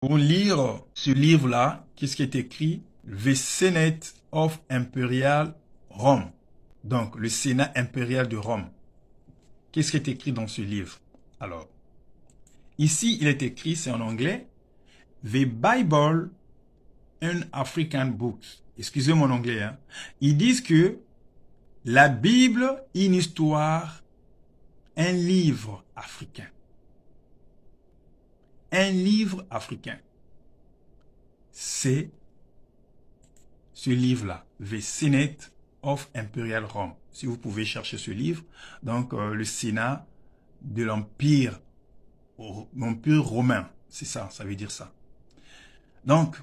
Pour lire ce livre-là, qu'est-ce qui est écrit? The Senate of Imperial Rome. Donc, le Sénat impérial de Rome. Qu'est-ce qui est écrit dans ce livre? Alors, ici, il est écrit, c'est en anglais, The Bible and African Books. Excusez mon anglais, hein. Ils disent que la Bible, une histoire, un livre africain. Un livre africain. C'est ce livre-là, The Senate of Imperial Rome. Si vous pouvez chercher ce livre, donc le Sénat de l'Empire romain, c'est ça, ça veut dire ça. Donc,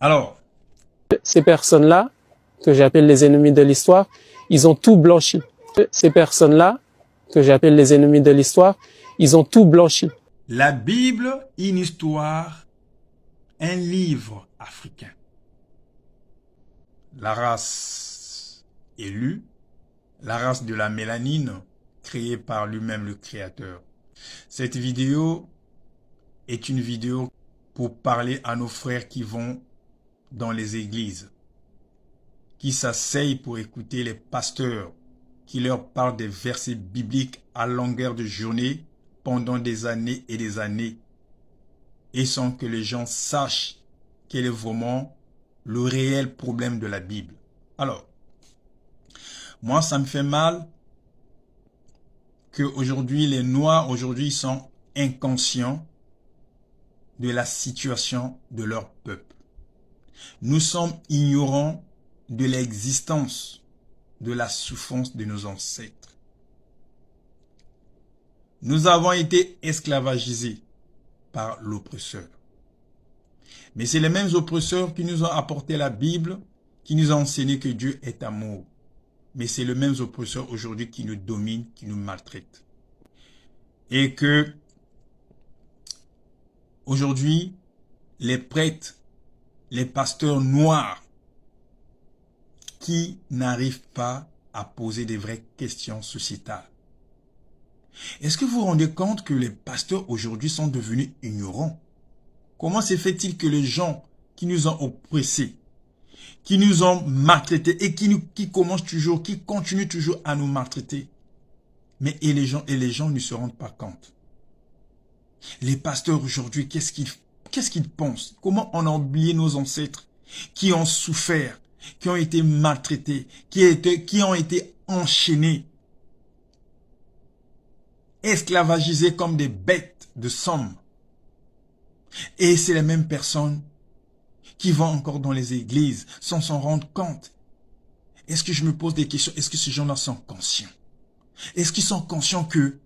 alors, ces personnes-là, que j'appelle les ennemis de l'histoire, ils ont tout blanchi. Ces personnes-là, que j'appelle les ennemis de l'histoire, ils ont tout blanchi. La Bible, une histoire, un livre africain. La race élue, la race de la mélanine, créée par lui-même le Créateur. Cette vidéo est une vidéo pour parler à nos frères qui vont dans les églises, qui s'asseyent pour écouter les pasteurs, qui leur parlent des versets bibliques à longueur de journée pendant des années et des années, et sans que les gens sachent quel est vraiment le réel problème de la Bible. Alors, moi, ça me fait mal qu'aujourd'hui, les Noirs, aujourd'hui, sont inconscients de la situation de leur peuple. Nous sommes ignorants de l'existence de la souffrance de nos ancêtres. Nous avons été esclavagisés par l'oppresseur. Mais c'est les mêmes oppresseurs qui nous ont apporté la Bible, qui nous ont enseigné que Dieu est amour. Mais c'est les mêmes oppresseurs aujourd'hui qui nous dominent, qui nous maltraitent. Et que aujourd'hui, les prêtres, les pasteurs noirs qui n'arrivent pas à poser des vraies questions sociétales. Est-ce que vous vous rendez compte que les pasteurs aujourd'hui sont devenus ignorants? Comment se fait-il que les gens qui nous ont oppressés, qui nous ont maltraités et qui continuent toujours à nous maltraiter, mais les gens ne se rendent pas compte? Les pasteurs aujourd'hui, qu'est-ce qu'ils pensent? Comment on a oublié nos ancêtres qui ont souffert, qui ont été maltraités, qui ont été enchaînés, esclavagisés comme des bêtes de somme? Et c'est les mêmes personnes qui vont encore dans les églises sans s'en rendre compte. Est-ce que je me pose des questions? Est-ce que ces gens-là sont conscients? Est-ce qu'ils sont conscients que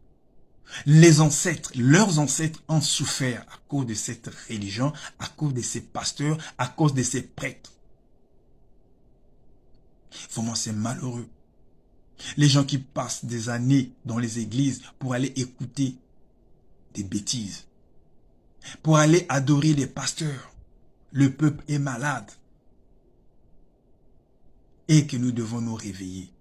les ancêtres, leurs ancêtres ont souffert à cause de cette religion, à cause de ces pasteurs, à cause de ces prêtres? Vraiment, c'est malheureux. Les gens qui passent des années dans les églises pour aller écouter des bêtises, pour aller adorer les pasteurs. Le peuple est malade et que nous devons nous réveiller.